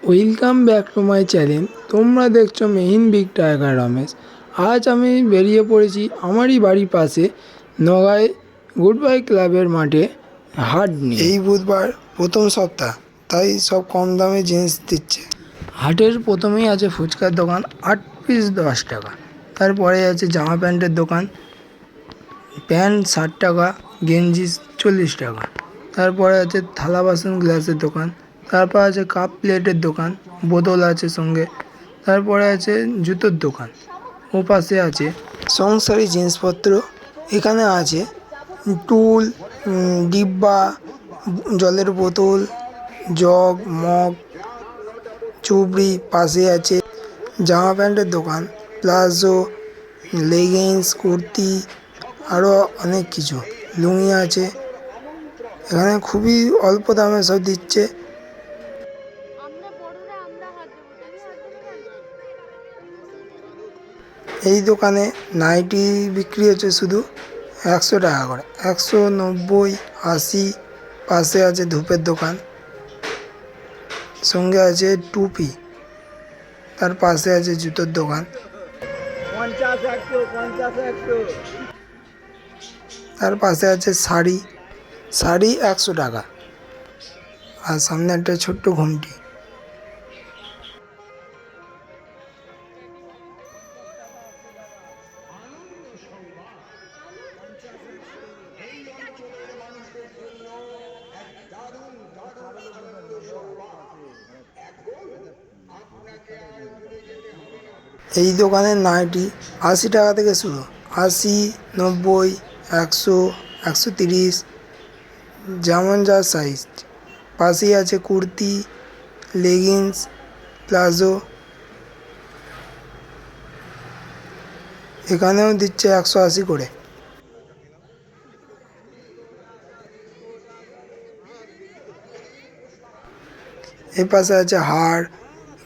Welcome back to my channel. তোমরা দেখছো মেহিন big tiger Ramesh. আজ আমি বেরিয়ে পড়েছি আমারই বাড়ির পাশে নগাঁয় গুড বাই ক্লাবের মাঠে হাট নিয়ে। এই বুধবার প্রথম সপ্তাহ, তাই সব কম দামে জিনিস দিচ্ছে। হাটের প্রথমেই আছে ফুচকার দোকান, 8 পিস 10 টাকা। তারপরে আছে জামা প্যান্টের দোকান, প্যান্ট 60 টাকা, গেঞ্জি 40 টাকা। তারপরে আছে থালা বাসন গ্লাসের দোকান, তারপর আছে কাপ প্লেটের দোকান, বোতল আছে সঙ্গে। তারপরে আছে জুতোর দোকান, ও পাশে আছে সংসারী জিনিসপত্র। এখানে আছে টুল, ডিব্বা, জলের বোতল, জগ, মগ, চুবড়ি। পাশে আছে জামা প্যান্টের দোকান, প্লাজো, লেগিংস, কুর্তি, আরও অনেক কিছু, লুঙ্গি আছে। এখানে খুবই অল্প দামে সব দিচ্ছে। এই দোকানে নাইটি বিক্রি হচ্ছে শুধু 100 টাকা করে, 190, 80। পাশে আছে ধূপের দোকান, সঙ্গে আছে টুপি। তার পাশে আছে জুতোর দোকান, 50, 100, 50, 100। তার পাশে আছে শাড়ি, 100 টাকা। আর সামনে একটা ছোট্ট ঘুমটি। এই দোকানের নাইটি 80 টাকা থেকে শুরু, 80, 90, 100, 130, যেমন যার সাইজ। পাশেই আছে কুর্তি, লেগিংস, প্লাজো। এখানেও দিচ্ছে 180 করে। এর পাশে আছে হার,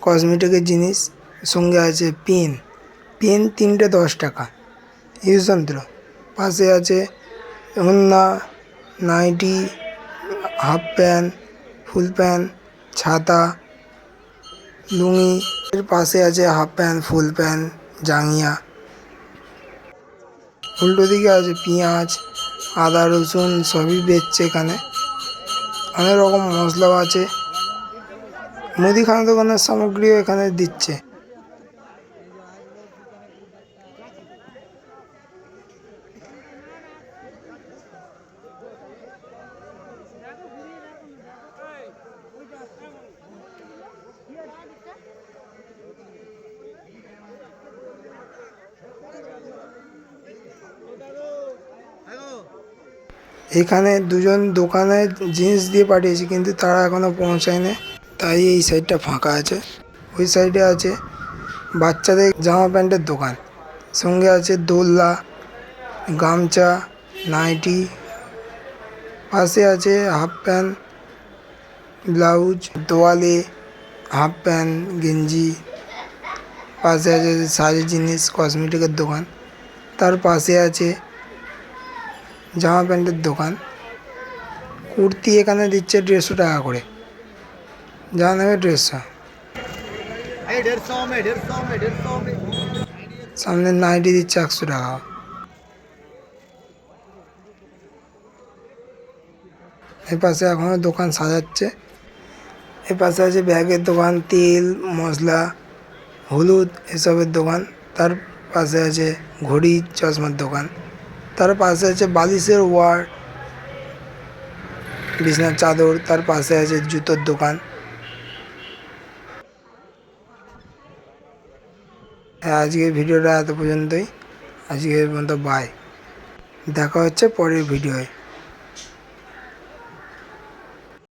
কসমেটিকের জিনিস, সঙ্গে আছে পেন। পেন 3টে 10 টাকা, ইউজ যন্ত্র। পাশে আছে ওড়না, nightie, half pant, full pant, ছাতা, লুঙ্গি। এর পাশে আছে হাফ প্যান্ট, ফুল প্যান্ট, জাঙ্গিয়া। উল্টো দিকে আছে পেঁয়াজ, আদা, রসুন সবই বেচছে এখানে। অনেক রকম মশলাও আছে। মুদিখানা দোকানের সামগ্রীও এখানে দিচ্ছে। এখানে দুজন দোকানে জিনিস দিয়ে পাঠিয়েছি, কিন্তু তারা এখনও পৌঁছায়নি, তাই এই সাইডটা ফাঁকা আছে। ওই সাইডে আছে বাচ্চাদের জামা প্যান্টের দোকান, সঙ্গে আছে দোলনা, গামছা, নাইটি। পাশে আছে হাফ প্যান্ট, ব্লাউজ, তোয়ালে, হাফ প্যান্ট, গেঞ্জি। পাশে আছে শাড়ির জিনিস, কসমেটিকের দোকান। তার পাশে আছে জামা প্যান্টের দোকান। কুর্তি এখানে দিচ্ছে 150 টাকা করে, যা নেবে 150। সামনে নাইটি দিচ্ছে 100 টাকা। এর পাশে এখনও দোকান সাজাচ্ছে। এর পাশে আছে ব্যাগের দোকান, তেল, মশলা, হলুদ এসবের দোকান। তার পাশে আছে ঘড়ি, চশমার দোকান। তার পাশে আছে বালিশের ওয়ার, বিছনার চাদর। তার পাশে আছে জুতোর দোকান। আজকের ভিডিওটা এত পর্যন্তই। আজকের মতো বাই, দেখা হচ্ছে পরের ভিডিওয়।